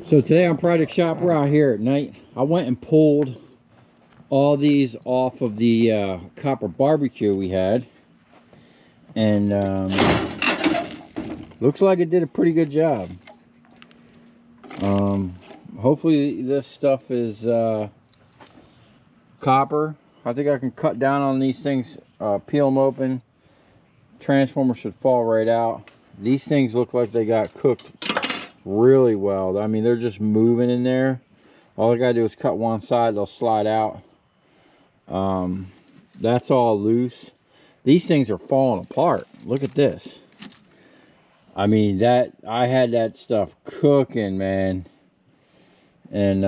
So today on Project Shop, we're out here at night. I went and pulled all these off of the copper barbecue we had, and looks like it did a pretty good job. Hopefully this stuff is copper. I think I can cut down on these things, peel them open. Transformer should fall right out. These things look like they got cooked really well. I mean, they're just moving in there. All I gotta do is cut one side, they'll slide out. That's all loose. These things are falling apart. Look at this. I mean, that I had that stuff cooking, man. And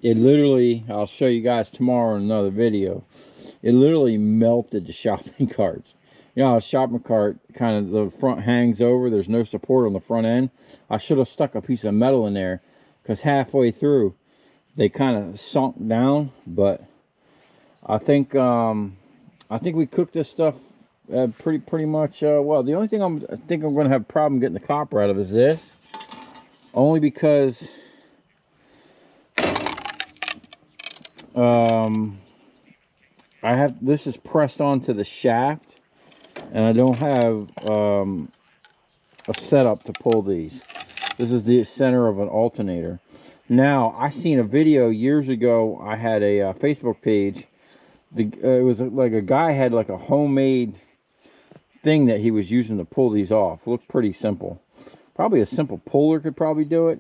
it literally, I'll show you guys tomorrow in another video, it literally melted the shopping carts. You know, a shopping cart, kind of the front hangs over, there's no support on the front end. I should have stuck a piece of metal in there, because halfway through they kind of sunk down. But I think we cooked this stuff pretty much well. The only thing I think I'm going to have a problem getting the copper out of is this, only because this is pressed onto the shaft, and I don't have a setup to pull these. This is the center of an alternator. Now, I seen a video years ago. I had a Facebook page. It was like a guy had like a homemade thing that he was using to pull these off. Looked pretty simple. Probably a simple puller could probably do it.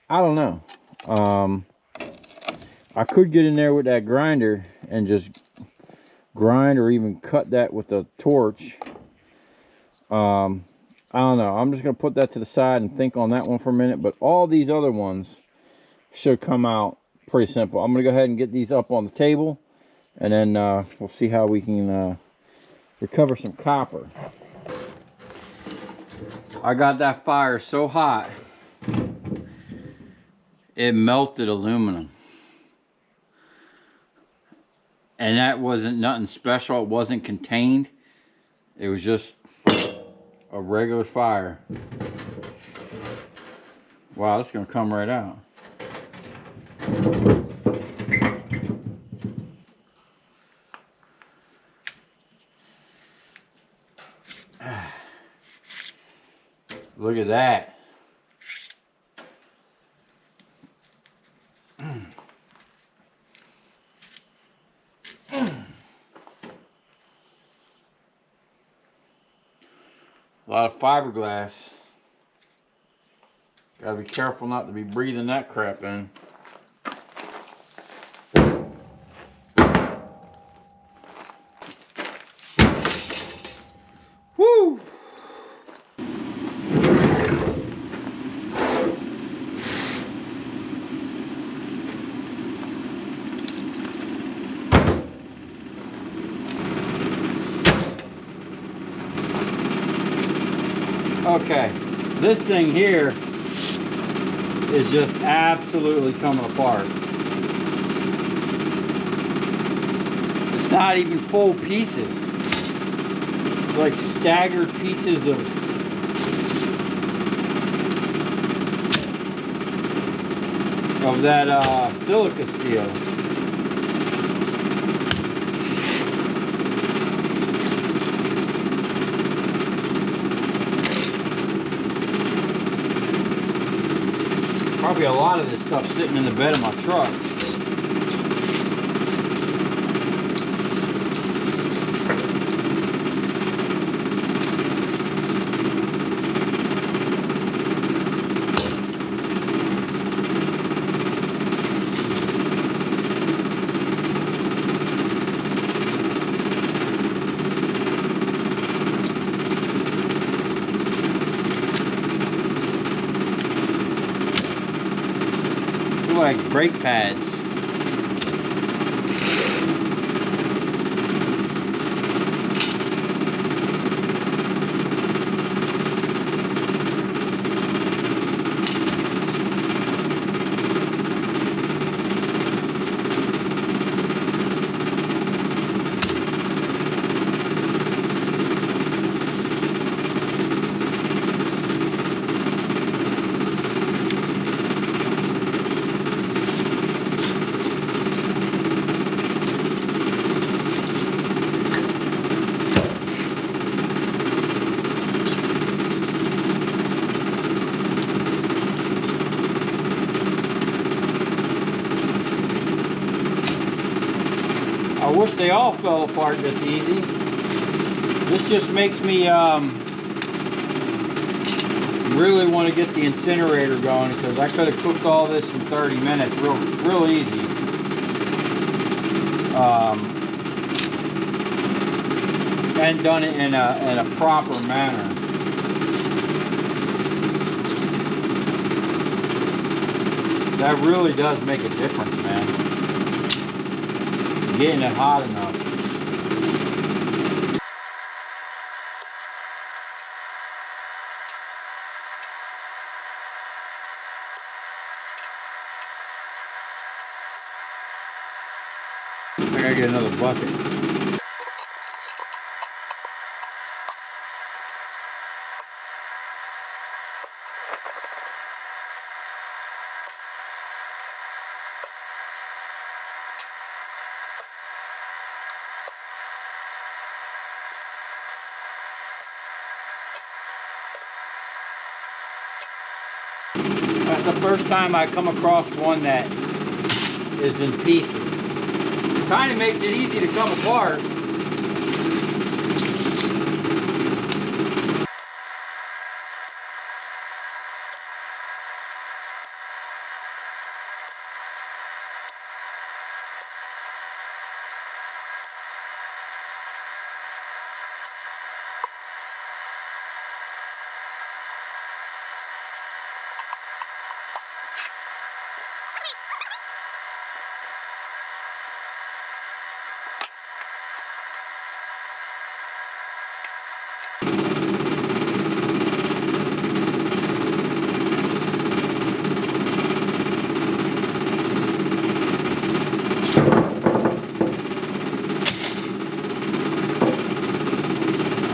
I don't know. I could get in there with that grinder and just grind, or even cut that with a torch. I don't know. I'm just going to put that to the side and think on that one for a minute. But all these other ones should come out pretty simple. I'm going to go ahead and get these up on the table, and then we'll see how we can recover some copper. I got that fire so hot, it melted aluminum. And that wasn't nothing special. It wasn't contained. It was just a regular fire. Wow, it's gonna come right out. Look at that. A lot of fiberglass. Gotta be careful not to be breathing that crap in. Woo! Okay, this thing here is just absolutely coming apart. It's not even full pieces. It's like staggered pieces of that silica steel. Probably a lot of this stuff sitting in the bed of my truck. Like brake pads. wish they all fell apart this easy. This just makes me really want to get the incinerator going, because I could have cooked all this in 30 minutes real easy. And done it in a proper manner. That really does make a difference, man. Getting it hot enough. I gotta get another bucket. That's the first time I come across one that is in pieces. It kind of makes it easy to come apart.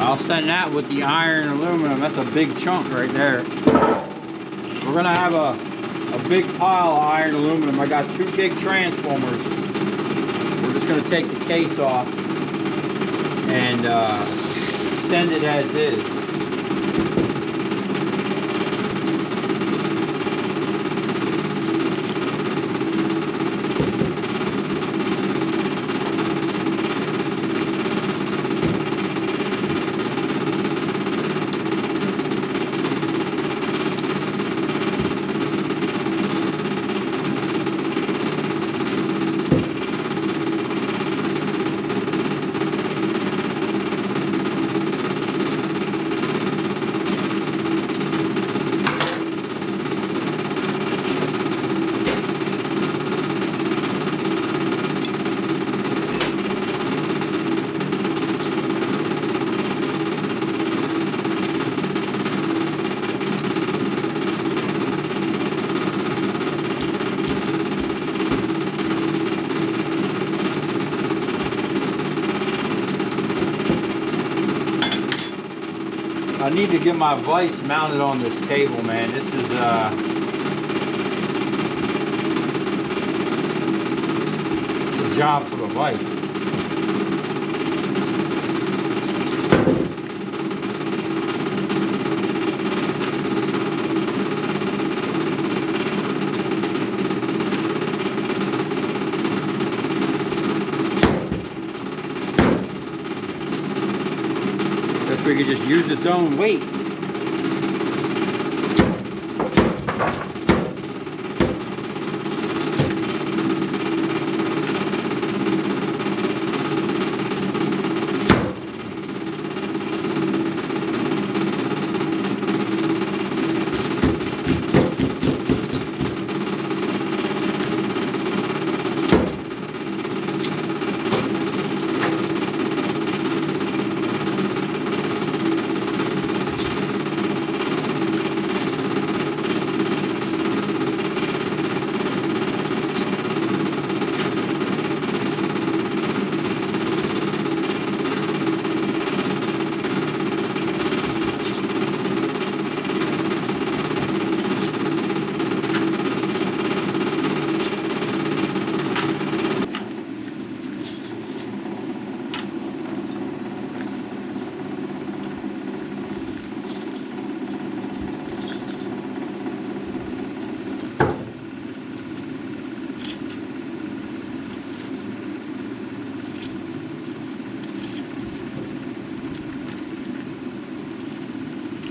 I'll send that with the iron and aluminum. That's a big chunk right there. We're gonna have a big pile of iron and aluminum. I got 2 big transformers. We're just gonna take the case off and send it as is. I need to get my vise mounted on this table, man. This is a job for the vise. We could just use its own weight.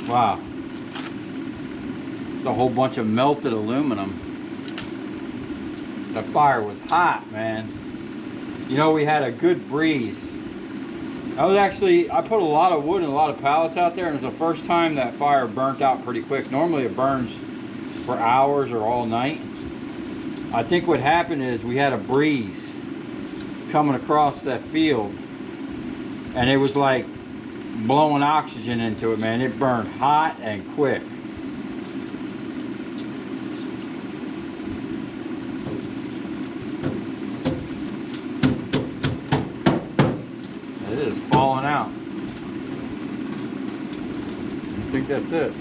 Wow. It's a whole bunch of melted aluminum. The fire was hot, man. You know, we had a good breeze. I put a lot of wood and a lot of pallets out there, and it was the first time that fire burnt out pretty quick. Normally it burns for hours or all night. I think what happened is we had a breeze coming across that field, and it was like blowing oxygen into it, man. It burned hot and quick. It is falling out. I think that's it.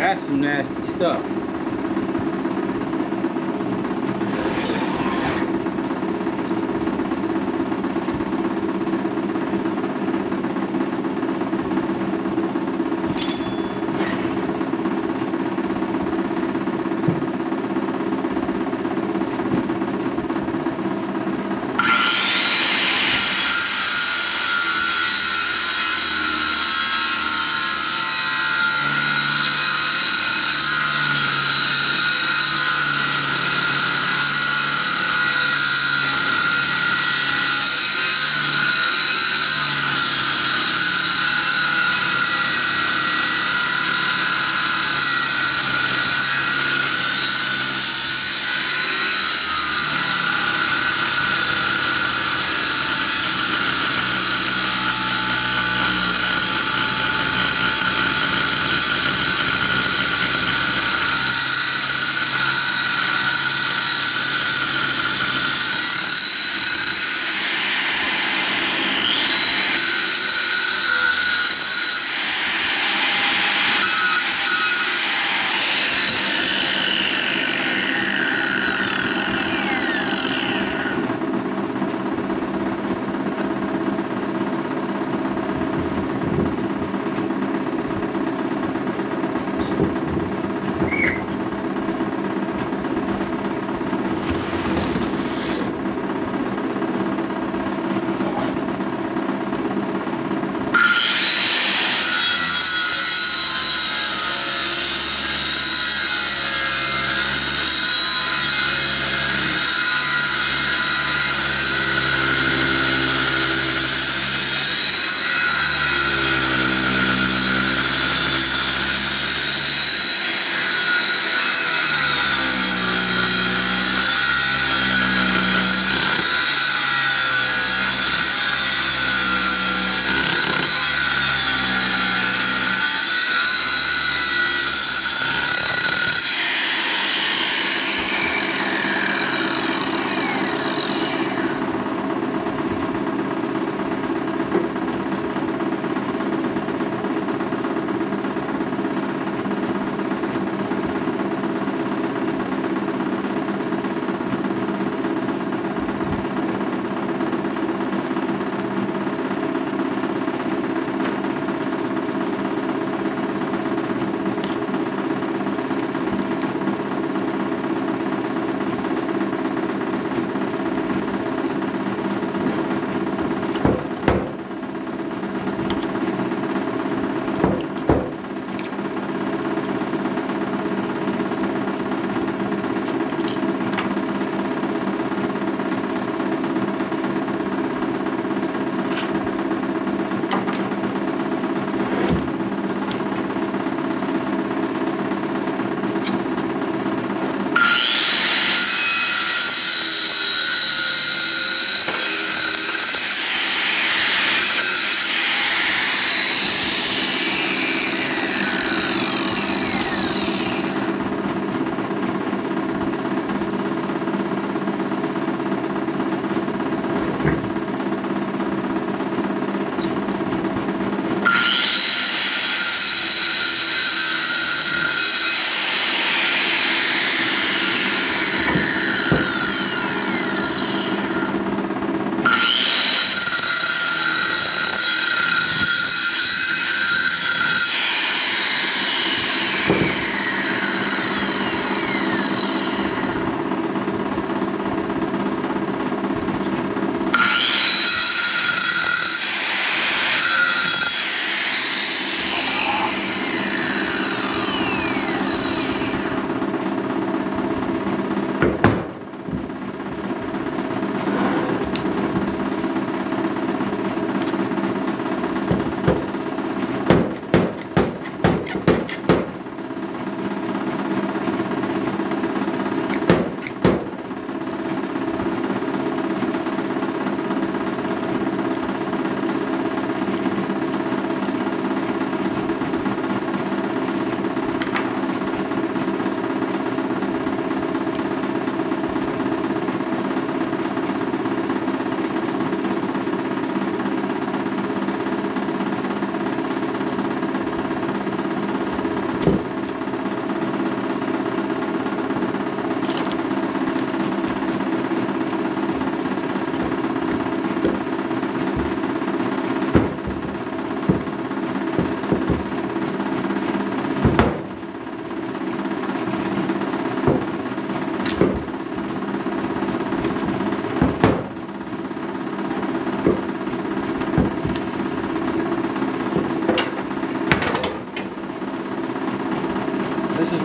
That's some nasty stuff.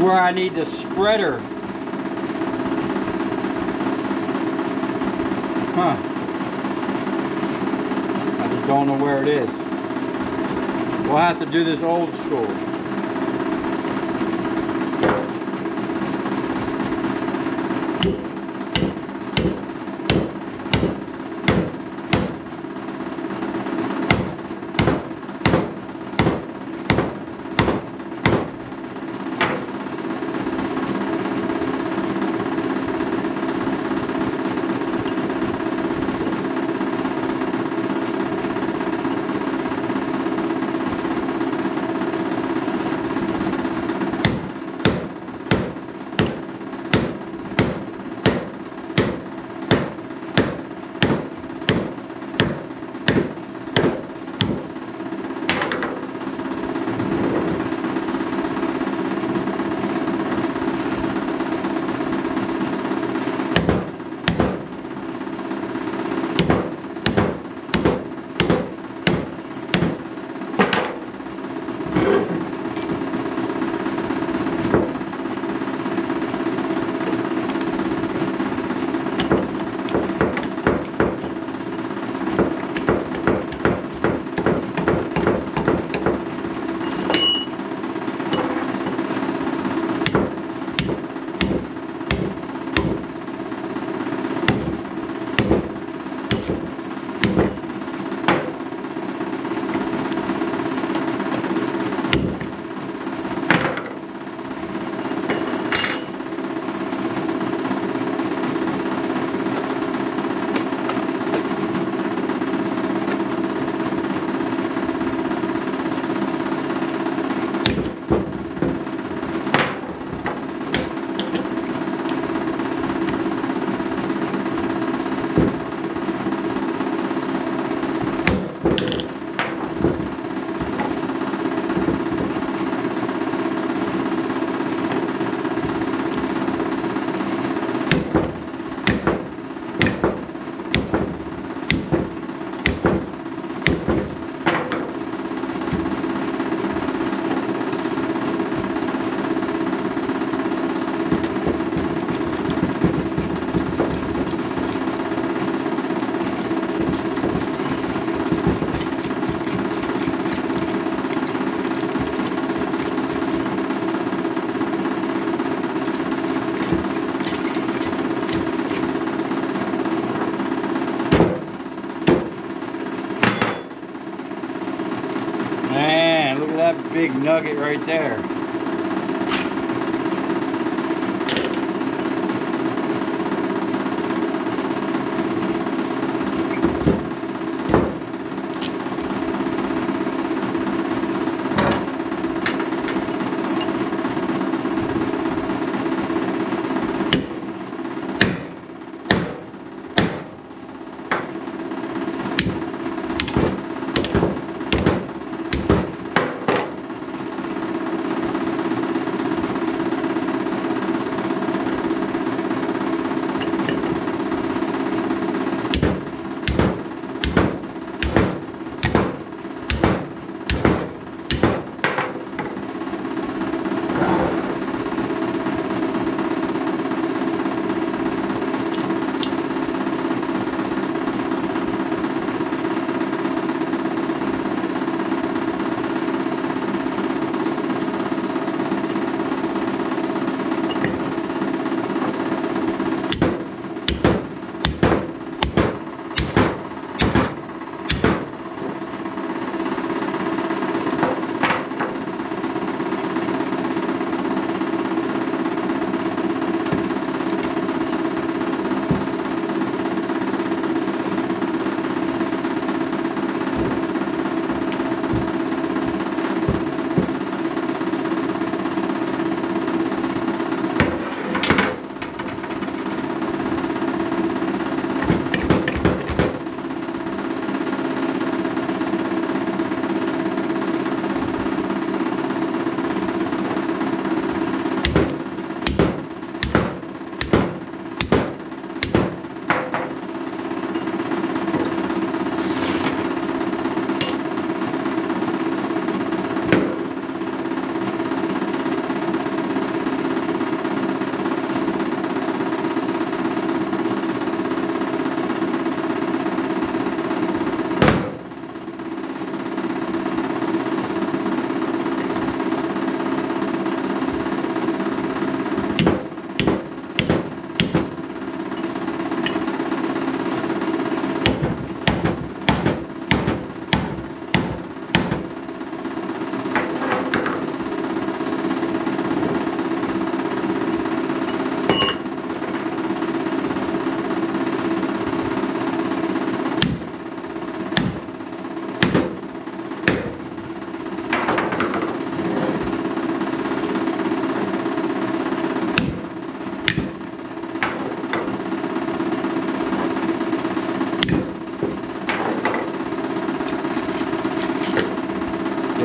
where I need the spreader. Huh. I just don't know where it is. We'll have to do this old school. That big nugget right there.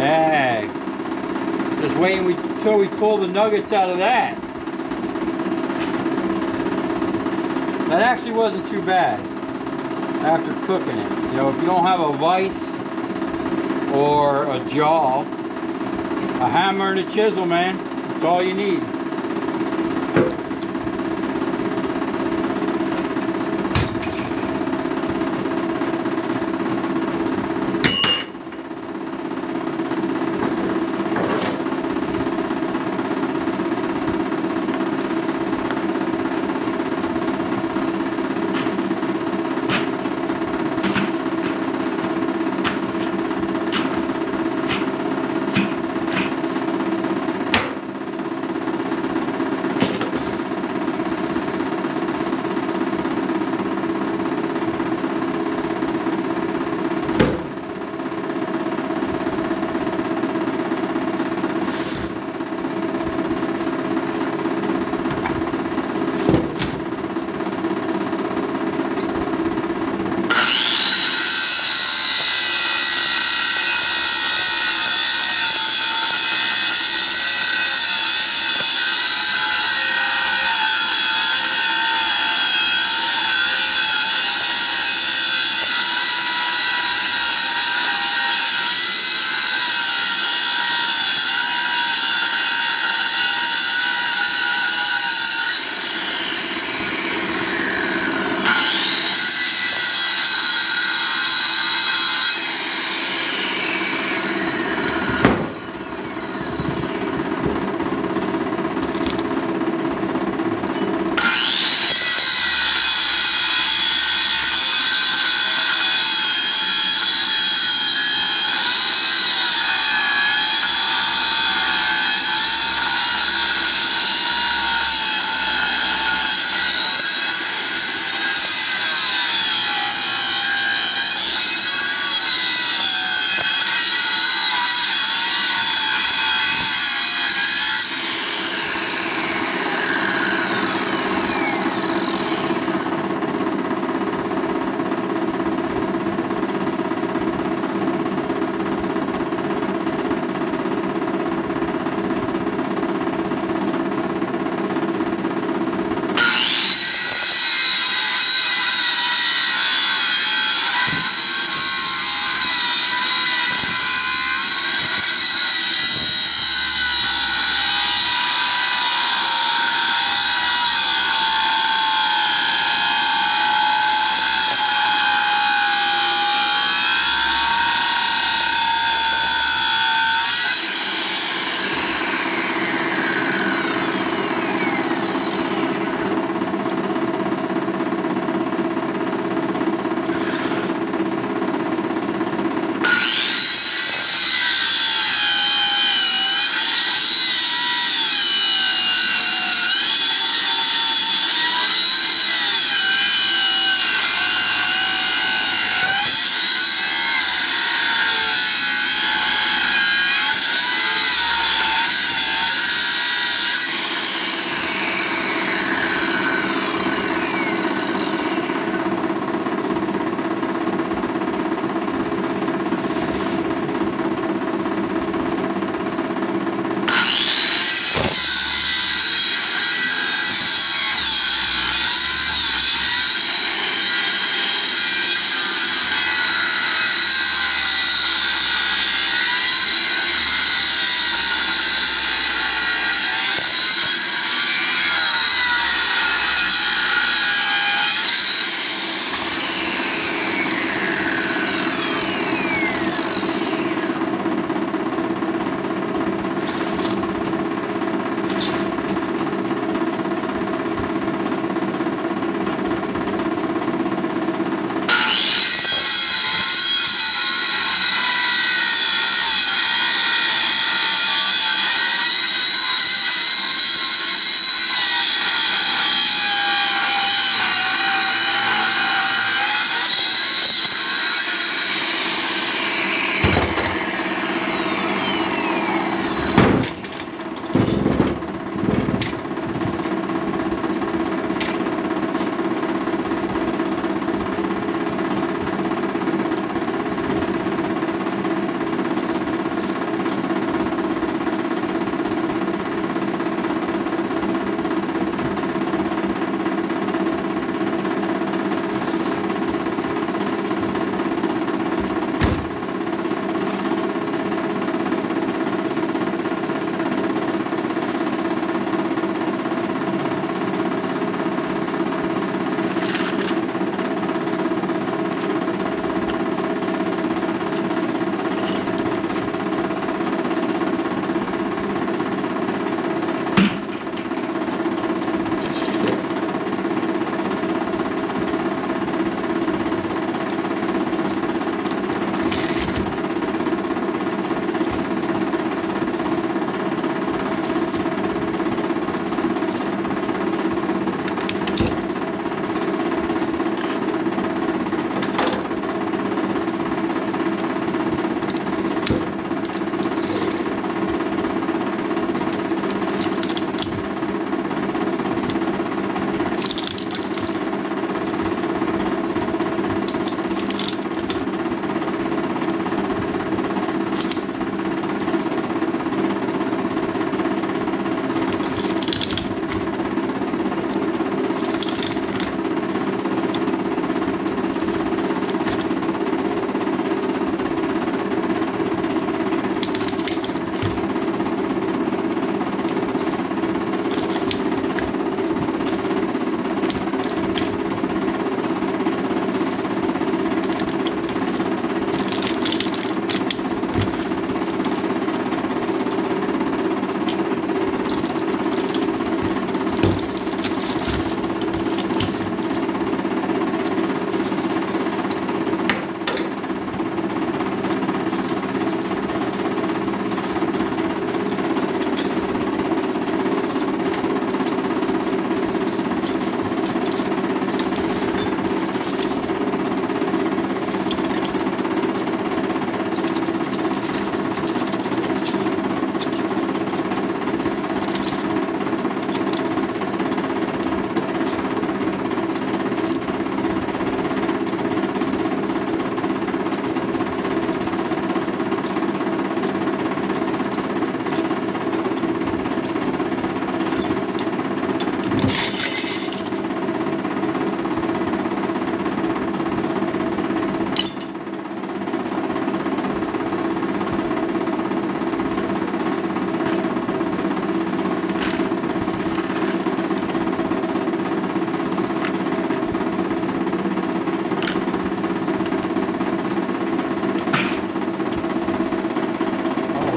Yeah. Just waiting until we pull the nuggets out of that. That actually wasn't too bad after cooking it. You know, if you don't have a vise or a jaw, a hammer and a chisel, man, that's all you need.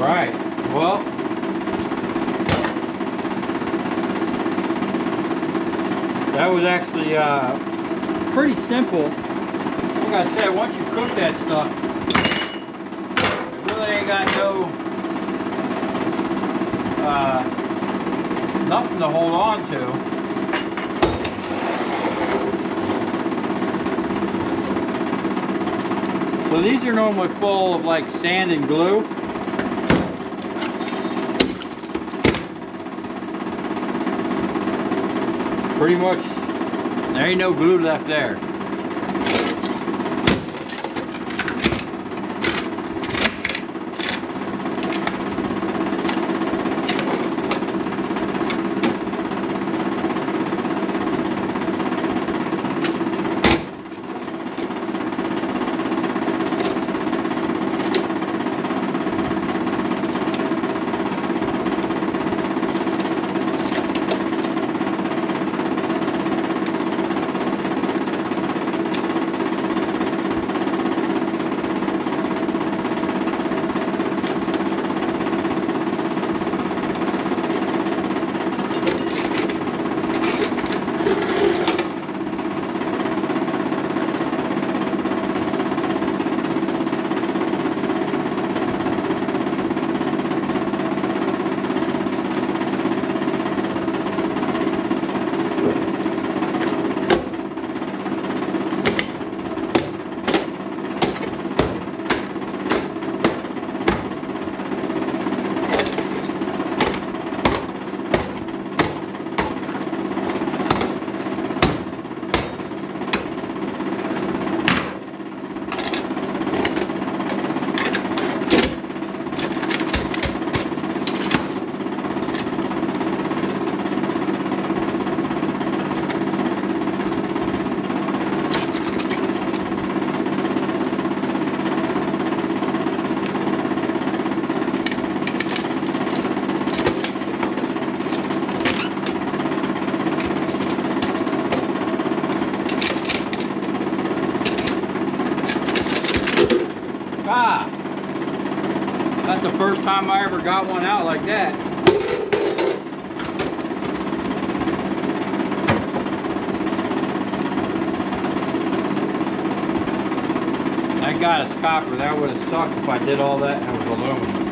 right. Well, that was actually pretty simple. Like I said, once you cook that stuff, it really ain't got no nothing to hold on to. So these are normally full of like sand and glue. Pretty much, there ain't no glue left there. Ah, that's the first time I ever got one out like that. That got us copper. That would have sucked if I did all that and it was aluminum.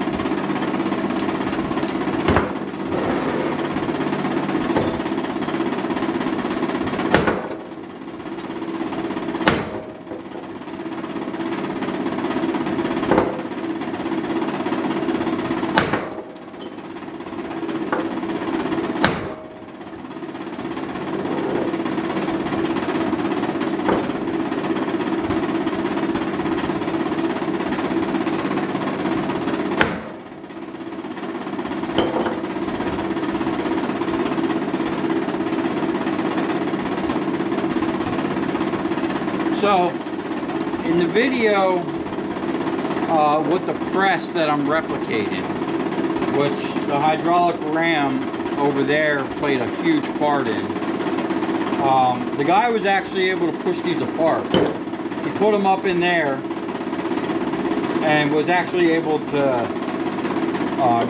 So, in the video with the press that I'm replicating, which the hydraulic ram over there played a huge part in, the guy was actually able to push these apart. He put them up in there and was actually able to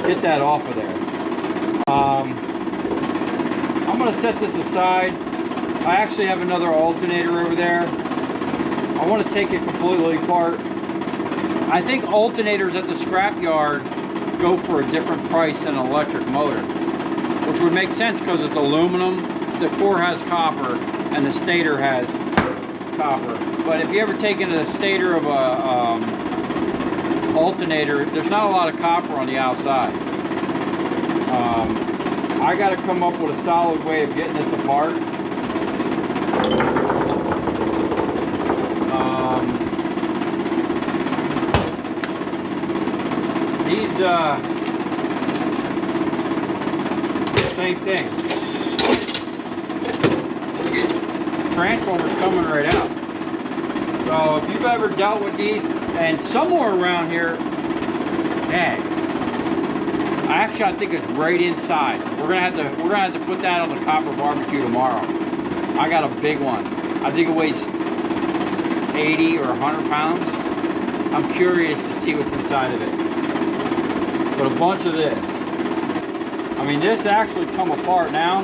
get that off of there. I'm going to set this aside. I actually have another alternator over there. I want to take it completely apart. I think alternators at the scrapyard go for a different price than an electric motor, which would make sense because it's aluminum, the core has copper, and the stator has copper. But if you ever take into the stator of a alternator, there's not a lot of copper on the outside. I got to come up with a solid way of getting this apart. These, same thing. Transformer's coming right out. So if you've ever dealt with these, and somewhere around here, dang, actually I think it's right inside. We're gonna have to put that on the copper barbecue tomorrow. I got a big one. I think it weighs 80 or 100 pounds. I'm curious to see what's inside of it. but a bunch of this. I mean, this actually come apart now.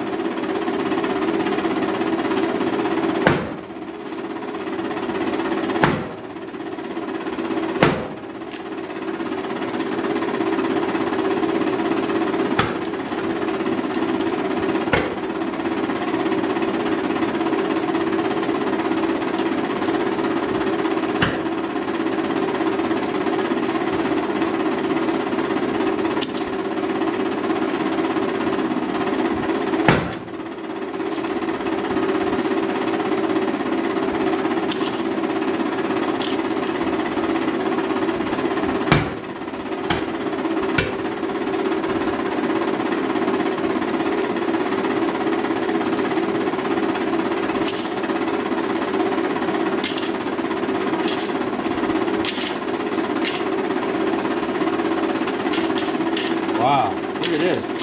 Wow, look at this.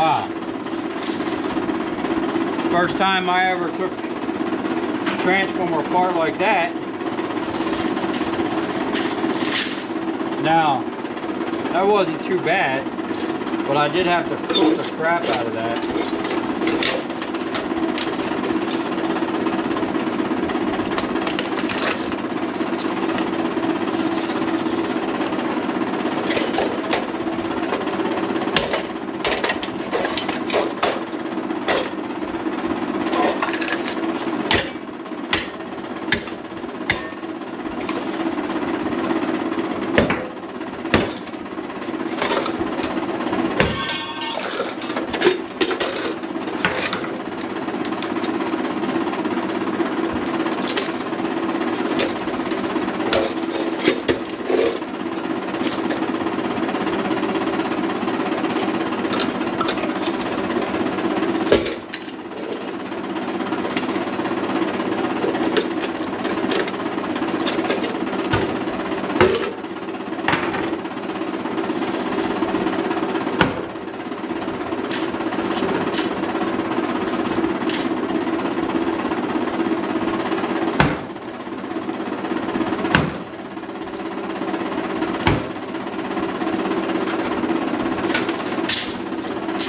Wow. First time I ever took a transformer apart like that. Now, that wasn't too bad, but I did have to cook the crap out of that.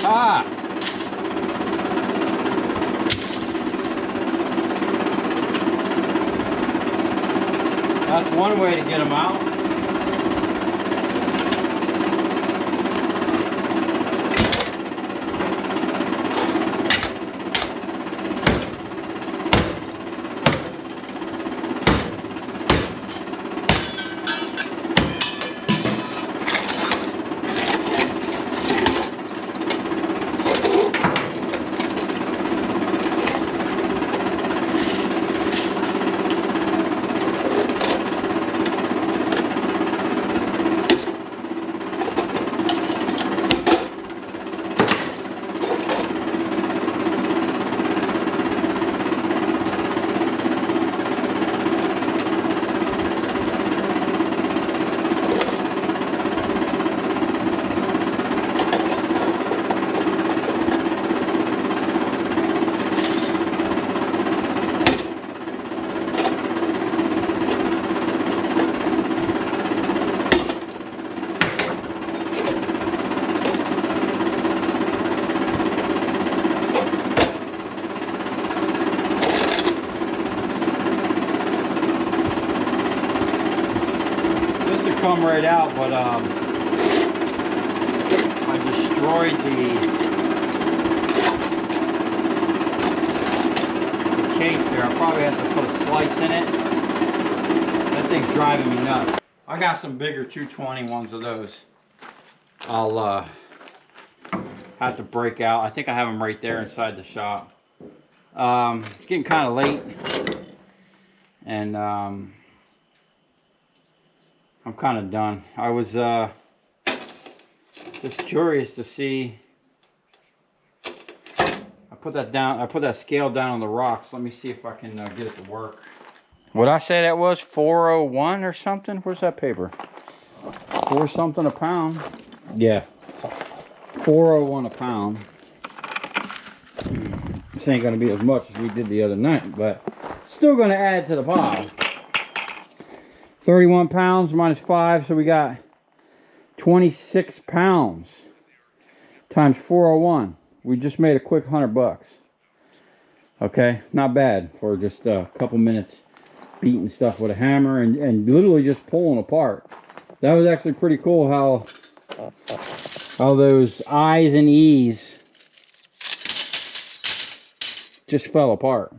Ah! That's one way to get them out. come right out, but I destroyed the case there. I probably have to put a slice in it. That thing's driving me nuts. I got some bigger 220 ones of those. I'll have to break out. I think I have them right there inside the shop. It's getting kind of late, and I'm kind of done. I was just curious to see. I put that down. I put that scale down on the rocks. Let me see if I can get it to work. What I say that was 401 or something? Where's that paper? 4 something a pound. Yeah, 401 a pound. This ain't gonna be as much as we did the other night, but still gonna add to the pile. 31 pounds minus 5, so we got 26 pounds times 401. We just made a quick $100. Okay, not bad for just a couple minutes beating stuff with a hammer and literally just pulling apart. That was actually pretty cool how those I's and E's just fell apart.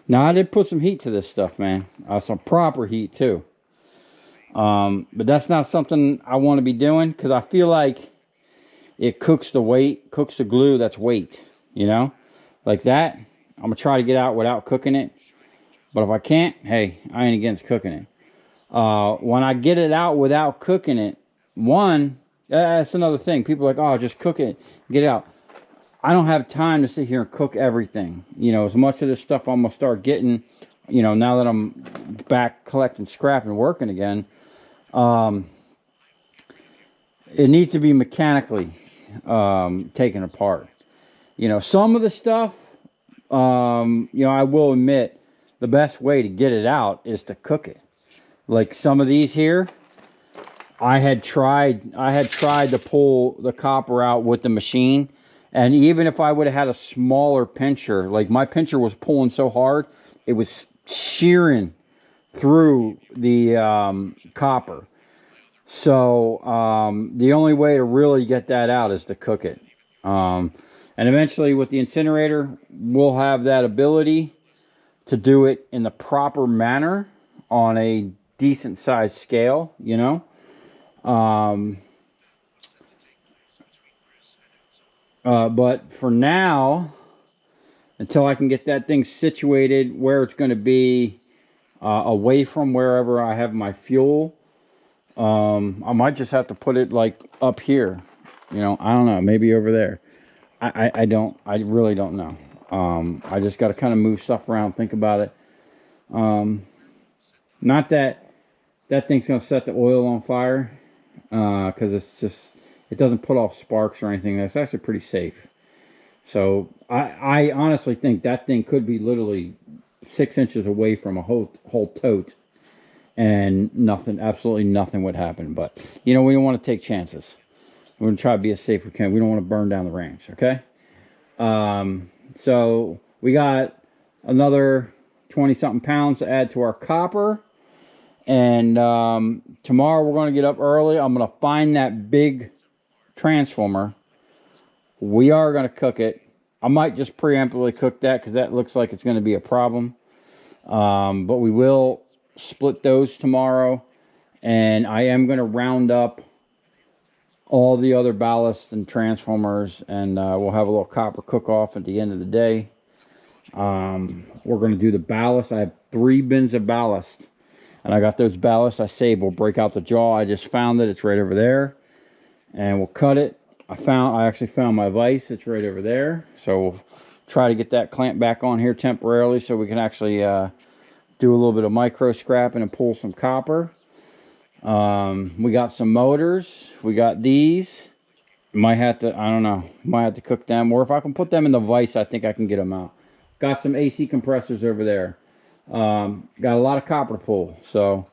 Now I did put some heat to this stuff, man. Some proper heat too. But that's not something I want to be doing, because I feel like it cooks the weight, cooks the glue. That's weight, you know, like that. I'm gonna try to get out without cooking it, but if I can't, hey, I ain't against cooking it. When I get it out without cooking it, that's another thing. People are like, oh, just cook it, get it out. I don't have time to sit here and cook everything. You know, as much of this stuff I'm gonna start getting, you know, now that I'm back collecting scrap and working again, it needs to be mechanically taken apart. You know, some of the stuff, you know, I will admit the best way to get it out is to cook it. Like some of these here, I had tried to pull the copper out with the machine, and even if I would have had a smaller pincher, like my pincher was pulling so hard, it was shearing through the copper. So the only way to really get that out is to cook it. And eventually with the incinerator, we'll have that ability to do it in the proper manner on a decent sized scale, you know. But for now, until I can get that thing situated where it's going to be away from wherever I have my fuel, I might just have to put it like up here, you know. I don't know, maybe over there. I really don't know. I just got to kind of move stuff around, think about it. Not that thing's going to set the oil on fire, because it doesn't put off sparks or anything. That's actually pretty safe. So I honestly think that thing could be literally 6 inches away from a whole tote, and absolutely nothing would happen. But you know, we don't want to take chances. We're gonna try to be as safe as we can. We don't want to burn down the ranch, okay? So we got another 20-something pounds to add to our copper. And tomorrow we're going to get up early. I'm going to find that big transformer. We are going to cook it. I might just preemptively cook that, because that looks like it's going to be a problem. But we will split those tomorrow. And I am going to round up all the other ballasts and transformers, and we'll have a little copper cook-off at the end of the day. We're going to do the ballast. I have 3 bins of ballast, and I got those ballasts I saved. We'll break out the jaw. I just found it. It's right over there, and we'll cut it. I actually found my vise. It's right over there, so we'll try to get that clamp back on here temporarily so we can actually do a little bit of micro scrapping and pull some copper. We got some motors. We got these. Might have to, I don't know, might have to cook them, or if I can put them in the vise, I think I can get them out. Got some AC compressors over there. Got a lot of copper to pull. So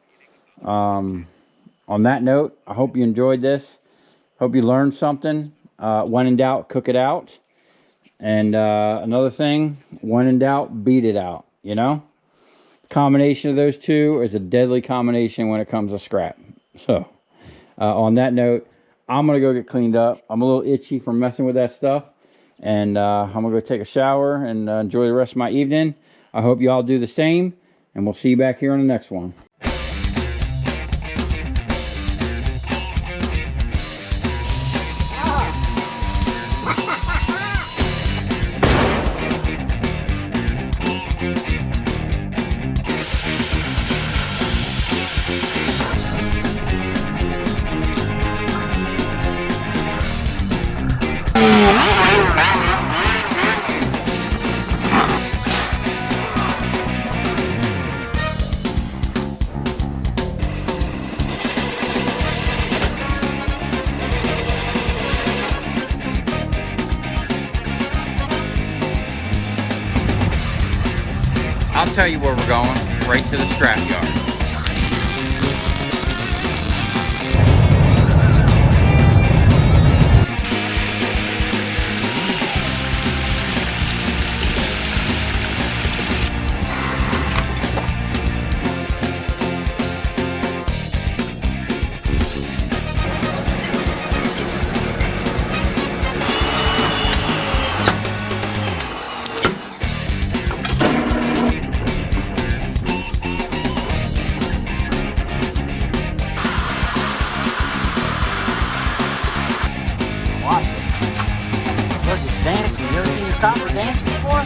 on that note, I hope you enjoyed this. Hope you learned something. When in doubt, cook it out. And another thing, when in doubt, beat it out. You know, combination of those two is a deadly combination when it comes to scrap. So, on that note, I'm going to go get cleaned up. I'm a little itchy from messing with that stuff. And I'm going to go take a shower and enjoy the rest of my evening. I hope you all do the same. And we'll see you back here on the next one. I'll tell you where we're going, right to the scrap yard. Watch it. Look, it's dancing. You ever seen your copper dance before?